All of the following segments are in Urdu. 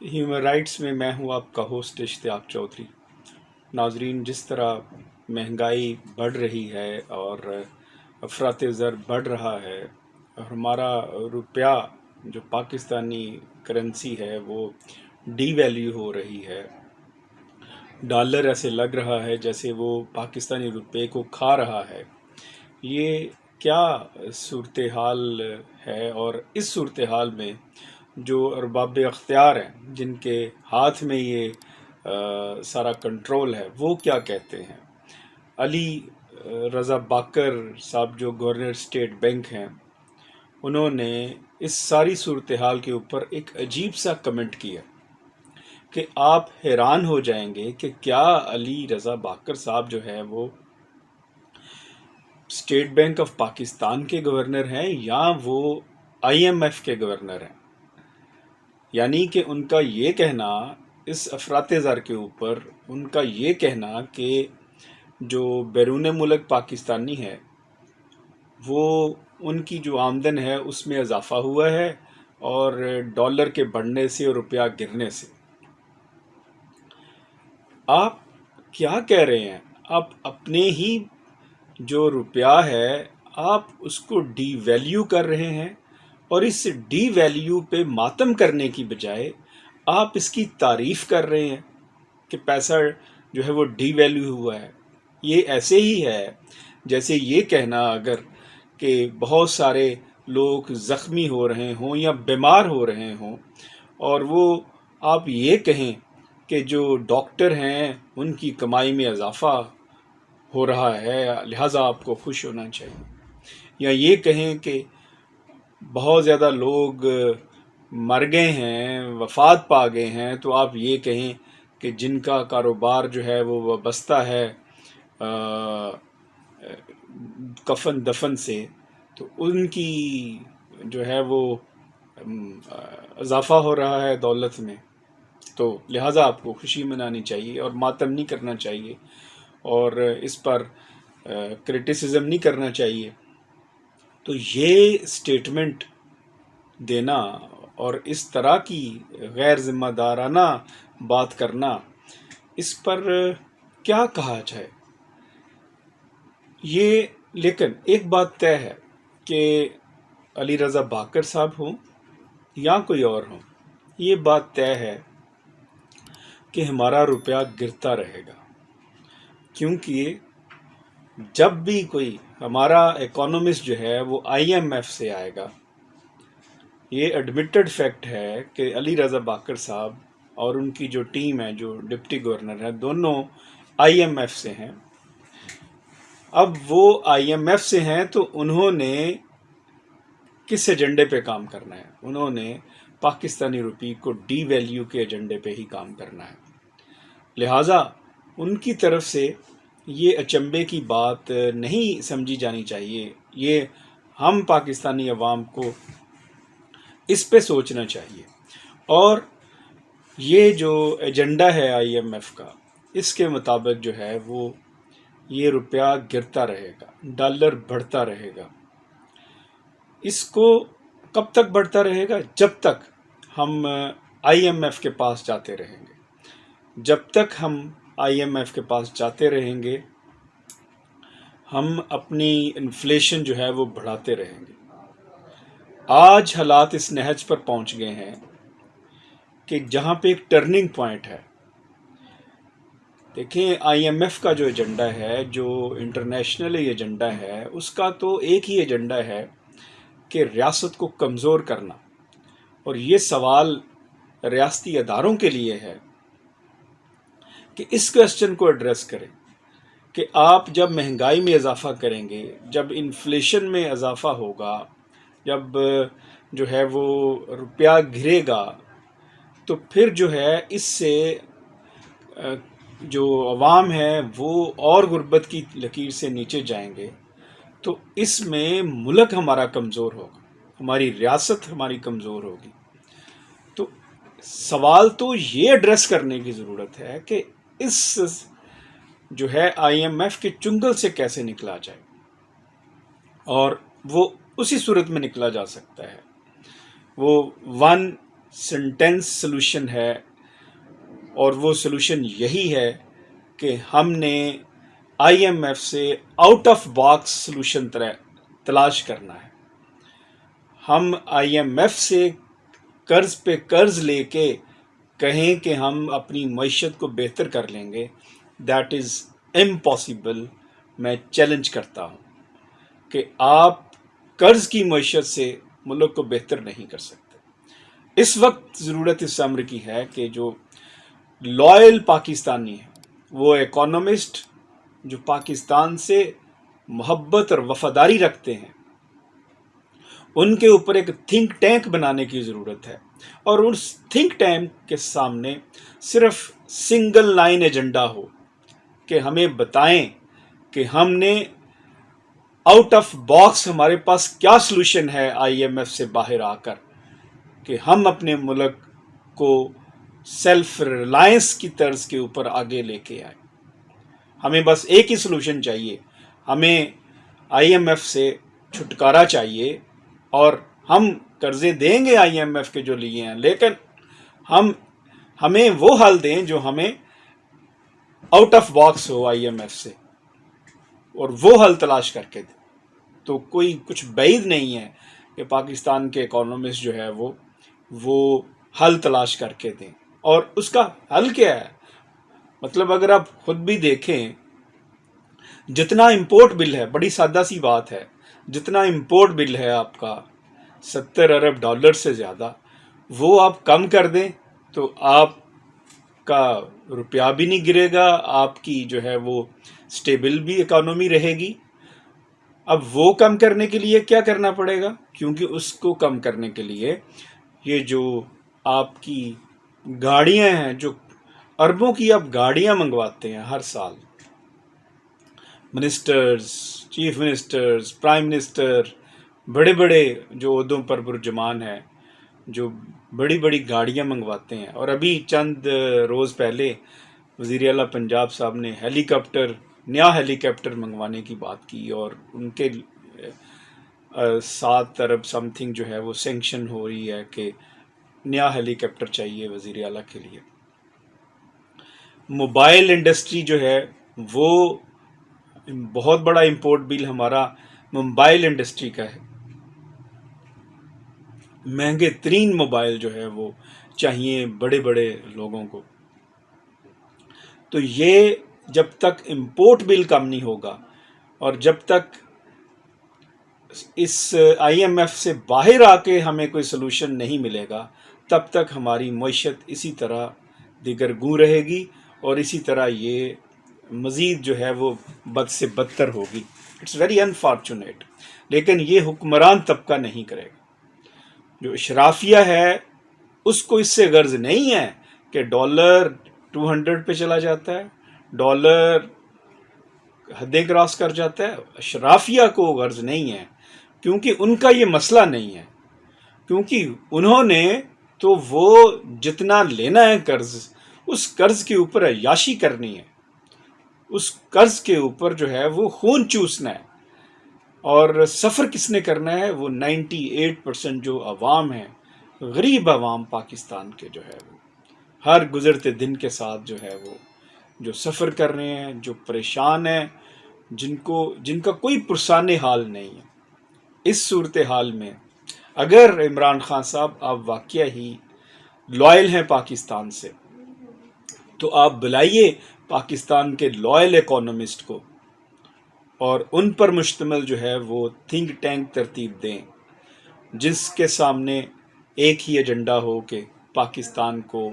ہیومن رائٹس میں میں ہوں آپ کا ہوسٹ اشتیاق چودھری۔ ناظرین، جس طرح مہنگائی بڑھ رہی ہے اور افراط زر بڑھ رہا ہے اور ہمارا روپیہ جو پاکستانی کرنسی ہے وہ ڈی ویلیو ہو رہی ہے، ڈالر ایسے لگ رہا ہے جیسے وہ پاکستانی روپے کو کھا رہا ہے۔ یہ کیا صورتحال ہے؟ اور اس صورتحال میں جو ارباب اختیار ہیں، جن کے ہاتھ میں یہ سارا کنٹرول ہے، وہ کیا کہتے ہیں؟ علی رضا باکر صاحب جو گورنر اسٹیٹ بینک ہیں، انہوں نے اس ساری صورتحال کے اوپر ایک عجیب سا کمنٹ کیا کہ آپ حیران ہو جائیں گے کہ کیا علی رضا باکر صاحب جو ہے وہ اسٹیٹ بینک آف پاکستان کے گورنر ہیں یا وہ آئی ایم ایف کے گورنر ہیں۔ یعنی کہ ان کا یہ کہنا اس افراط زر کے اوپر، ان کا یہ کہنا کہ جو بیرون ملک پاکستانی ہے وہ ان کی جو آمدن ہے اس میں اضافہ ہوا ہے اور ڈالر کے بڑھنے سے اور روپیہ گرنے سے۔ آپ کیا کہہ رہے ہیں؟ آپ اپنے ہی جو روپیہ ہے آپ اس کو ڈی ویلیو کر رہے ہیں، اور اس ڈی ویلیو پہ ماتم کرنے کی بجائے آپ اس کی تعریف کر رہے ہیں کہ پیسہ جو ہے وہ ڈی ویلیو ہوا ہے۔ یہ ایسے ہی ہے جیسے یہ کہنا اگر کہ بہت سارے لوگ زخمی ہو رہے ہوں یا بیمار ہو رہے ہوں اور وہ آپ یہ کہیں کہ جو ڈاکٹر ہیں ان کی کمائی میں اضافہ ہو رہا ہے لہٰذا آپ کو خوش ہونا چاہیے، یا یہ کہیں کہ بہت زیادہ لوگ مر گئے ہیں، وفات پا گئے ہیں، تو آپ یہ کہیں کہ جن کا کاروبار جو ہے وہ وابستہ ہے کفن دفن سے، تو ان کی جو ہے وہ اضافہ ہو رہا ہے دولت میں، تو لہٰذا آپ کو خوشی منانی چاہیے اور ماتم نہیں کرنا چاہیے اور اس پر کرٹیسزم نہیں کرنا چاہیے۔ تو یہ اسٹیٹمنٹ دینا اور اس طرح کی غیر ذمہ دارانہ بات کرنا، اس پر کیا کہا جائے؟ یہ لیکن ایک بات طے ہے کہ علی رضا باکر صاحب ہوں یا کوئی اور ہوں، یہ بات طے ہے کہ ہمارا روپیہ گرتا رہے گا، کیونکہ جب بھی کوئی ہمارا اکانومسٹ جو ہے وہ آئی ایم ایف سے آئے گا، یہ ایڈمٹڈ فیکٹ ہے کہ علی رضا باکر صاحب اور ان کی جو ٹیم ہے، جو ڈپٹی گورنر ہیں، دونوں آئی ایم ایف سے ہیں۔ اب وہ آئی ایم ایف سے ہیں تو انہوں نے کس ایجنڈے پہ کام کرنا ہے؟ انہوں نے پاکستانی روپی کو ڈی ویلیو کے ایجنڈے پہ ہی کام کرنا ہے۔ لہٰذا ان کی طرف سے یہ اچنبے کی بات نہیں سمجھی جانی چاہیے، یہ ہم پاکستانی عوام کو اس پہ سوچنا چاہیے۔ اور یہ جو ایجنڈا ہے آئی ایم ایف کا، اس کے مطابق جو ہے وہ یہ روپیہ گرتا رہے گا، ڈالر بڑھتا رہے گا۔ اس کو کب تک بڑھتا رہے گا؟ جب تک ہم آئی ایم ایف کے پاس جاتے رہیں گے۔ جب تک ہم آئی ایم ایف کے پاس جاتے رہیں گے، ہم اپنی انفلیشن جو ہے وہ بڑھاتے رہیں گے۔ آج حالات اس نہج پر پہنچ گئے ہیں کہ جہاں پہ ایک ٹرننگ پوائنٹ ہے۔ دیکھیں، آئی ایم ایف کا جو ایجنڈا ہے، جو انٹرنیشنل ایجنڈا ہے، اس کا تو ایک ہی ایجنڈا ہے کہ ریاست کو کمزور کرنا، اور یہ سوال ریاستی اداروں کے لیے ہے کہ اس کوسچن کو ایڈریس کریں کہ آپ جب مہنگائی میں اضافہ کریں گے، جب انفلیشن میں اضافہ ہوگا، جب جو ہے وہ روپیہ گرے گا، تو پھر جو ہے اس سے جو عوام ہے وہ اور غربت کی لکیر سے نیچے جائیں گے، تو اس میں ملک ہمارا کمزور ہوگا، ہماری ریاست ہماری کمزور ہوگی۔ تو سوال تو یہ ایڈریس کرنے کی ضرورت ہے کہ اس جو ہے آئی ایم ایف کے چنگل سے کیسے نکلا جائے، اور وہ اسی صورت میں نکلا جا سکتا ہے۔ وہ ون سینٹینس سلوشن ہے، اور وہ سلوشن یہی ہے کہ ہم نے آئی ایم ایف سے آؤٹ آف باکس سلوشن تلاش کرنا ہے. ہم آئی ایم ایف سے قرض پہ قرض لے کے کہیں کہ ہم اپنی معیشت کو بہتر کر لیں گے، دیٹ از امپاسبل. میں چیلنج کرتا ہوں کہ آپ قرض کی معیشت سے ملک کو بہتر نہیں کر سکتے. اس وقت ضرورت اس امر کی ہے کہ جو لائل پاکستانی ہیں، وہ اکانومسٹ جو پاکستان سے محبت اور وفاداری رکھتے ہیں، ان کے اوپر ایک تھنک ٹینک بنانے کی ضرورت ہے. اور اس تھنک ٹینک کے سامنے صرف سنگل لائن ایجنڈا ہو کہ ہمیں بتائیں کہ ہم نے آؤٹ آف باکس ہمارے پاس کیا سلوشن ہے آئی ایم ایف سے باہر آ کر، کہ ہم اپنے ملک کو سیلف ریلائنس کی طرز کے اوپر آگے لے کے آئیں. ہمیں بس ایک ہی سلوشن چاہیے، ہمیں آئی ایم ایف سے چھٹکارا چاہیے، اور ہم قرضے دیں گے آئی ایم ایف کے جو لیے ہیں، لیکن ہمیں وہ حل دیں جو ہمیں آؤٹ آف باکس ہو آئی ایم ایف سے، اور وہ حل تلاش کر کے دیں. تو کوئی کچھ بعید نہیں ہے کہ پاکستان کے اکانومسٹ جو ہے وہ حل تلاش کر کے دیں. اور اس کا حل کیا ہے؟ مطلب اگر آپ خود بھی دیکھیں، جتنا امپورٹ بل ہے، بڑی سادہ سی بات ہے، جتنا امپورٹ بل ہے آپ کا $70 ارب سے زیادہ، وہ آپ کم کر دیں تو آپ کا روپیہ بھی نہیں گرے گا، آپ کی جو ہے وہ سٹیبل بھی اکانومی رہے گی. اب وہ کم کرنے کے لیے کیا کرنا پڑے گا؟ کیونکہ اس کو کم کرنے کے لیے یہ جو آپ کی گاڑیاں ہیں، جو اربوں کی آپ گاڑیاں منگواتے ہیں ہر سال، ministers, chief ministers, prime minister, بڑے بڑے جو عہدوں پر برجمان ہیں، جو بڑی بڑی گاڑیاں منگواتے ہیں. اور ابھی چند روز پہلے وزیر اعلیٰ پنجاب صاحب نے نیا ہیلی کاپٹر منگوانے کی بات کی، اور ان کے 7 ارب سم تھنگ جو ہے وہ سینکشن ہو رہی ہے کہ نیا ہیلی کاپٹر چاہیے وزیر اعلیٰ کے لیے. موبائل انڈسٹری جو ہے وہ بہت بڑا امپورٹ بل ہمارا موبائل انڈسٹری کا ہے. مہنگے ترین موبائل جو ہے وہ چاہیے بڑے بڑے لوگوں کو. تو یہ جب تک امپورٹ بل کم نہیں ہوگا، اور جب تک اس آئی ایم ایف سے باہر آ کے ہمیں کوئی سلوشن نہیں ملے گا، تب تک ہماری معیشت اسی طرح دیگر گوں رہے گی، اور اسی طرح یہ مزید جو ہے وہ بد سے بدتر ہوگی. It's very unfortunate. لیکن یہ حکمران طبقہ نہیں کرے گا. جو اشرافیہ ہے اس کو اس سے غرض نہیں ہے کہ ڈالر 200 پہ چلا جاتا ہے، ڈالر حدیں کراس کر جاتا ہے. اشرافیہ کو غرض نہیں ہے، کیونکہ ان کا یہ مسئلہ نہیں ہے، کیونکہ انہوں نے تو وہ جتنا لینا ہے قرض، اس قرض کے اوپر عیاشی کرنی ہے، اس قرض کے اوپر جو ہے وہ خون چوسنا ہے. اور سفر کس نے کرنا ہے؟ وہ 98% جو عوام ہیں، غریب عوام پاکستان کے جو ہے وہ ہر گزرتے دن کے ساتھ جو ہے وہ جو سفر کر رہے ہیں، جو پریشان ہیں، جن کا کوئی پرسان حال نہیں ہے. اس صورتحال میں اگر عمران خان صاحب آپ واقعہ ہی لائل ہیں پاکستان سے، تو آپ بلائیے پاکستان کے لائل اکانومسٹ کو، اور ان پر مشتمل جو ہے وہ تھنک ٹینک ترتیب دیں، جس کے سامنے ایک ہی ایجنڈا ہو کہ پاکستان کو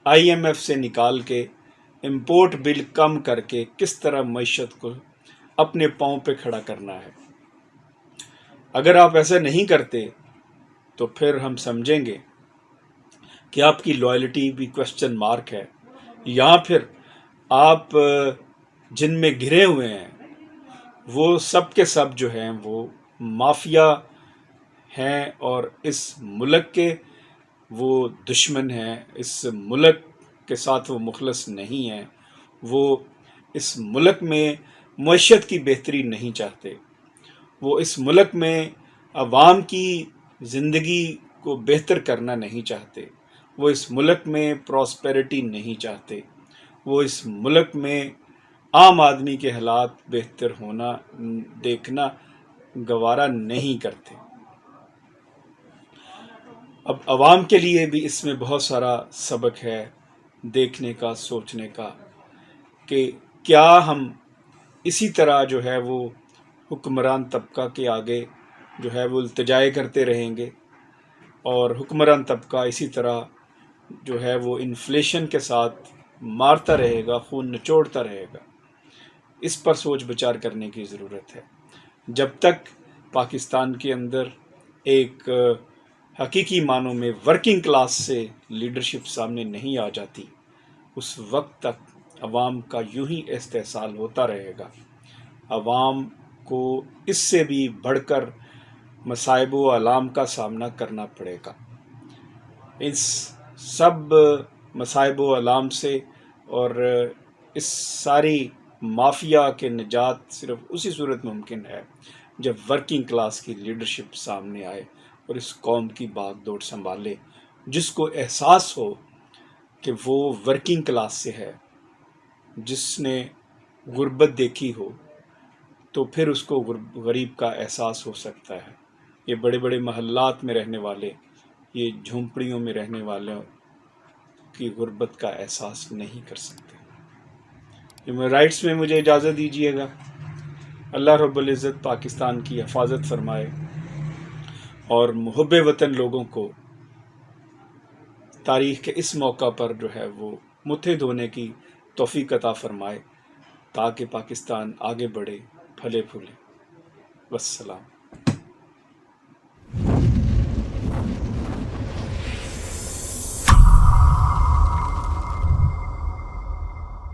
آئی ایم ایف سے نکال کے امپورٹ بل کم کر کے کس طرح معیشت کو اپنے پاؤں پہ کھڑا کرنا ہے. اگر آپ ایسا نہیں کرتے تو پھر ہم سمجھیں گے کہ آپ کی لائلٹی بھی کوسچن مارک ہے، یا پھر آپ جن میں گھرے ہوئے ہیں وہ سب کے سب جو ہیں وہ مافیا ہیں، اور اس ملک کے وہ دشمن ہیں، اس ملک کے ساتھ وہ مخلص نہیں ہیں، وہ اس ملک میں معیشت کی بہتری نہیں چاہتے، وہ اس ملک میں عوام کی زندگی کو بہتر کرنا نہیں چاہتے، وہ اس ملک میں پراسپیرٹی نہیں چاہتے، وہ اس ملک میں عام آدمی کے حالات بہتر ہونا دیکھنا گوارا نہیں کرتے۔ اب عوام کے لیے بھی اس میں بہت سارا سبق ہے دیکھنے کا، سوچنے کا، کہ کیا ہم اسی طرح جو ہے وہ حکمران طبقہ کے آگے جو ہے وہ التجائے کرتے رہیں گے، اور حکمران طبقہ اسی طرح جو ہے وہ انفلیشن کے ساتھ مارتا رہے گا، خون نچوڑتا رہے گا۔ اس پر سوچ بچار کرنے کی ضرورت ہے۔ جب تک پاکستان کے اندر ایک حقیقی معنوں میں ورکنگ کلاس سے لیڈرشپ سامنے نہیں آ جاتی، اس وقت تک عوام کا یوں ہی استحصال ہوتا رہے گا۔ عوام کو اس سے بھی بڑھ کر مصائب و آلام کا سامنا کرنا پڑے گا۔ اس سب مصائب و آلام سے اور اس ساری مافیا کے نجات صرف اسی صورت ممکن ہے جب ورکنگ کلاس کی لیڈرشپ سامنے آئے اور اس قوم کی باغ دوڑ سنبھالے، جس کو احساس ہو کہ وہ ورکنگ کلاس سے ہے، جس نے غربت دیکھی ہو، تو پھر اس کو غریب کا احساس ہو سکتا ہے۔ یہ بڑے بڑے محلات میں رہنے والے، یہ جھونپڑیوں میں رہنے والوں کی غربت کا احساس نہیں کر سکتے۔ ہیومن رائٹس میں مجھے اجازت دیجیے گا۔ اللہ رب العزت پاکستان کی حفاظت فرمائے اور محب وطن لوگوں کو تاریخ کے اس موقع پر جو ہے وہ متحد دھونے کی توفیق عطا فرمائے، تاکہ پاکستان آگے بڑھے، پھلے پھولے۔ والسلام۔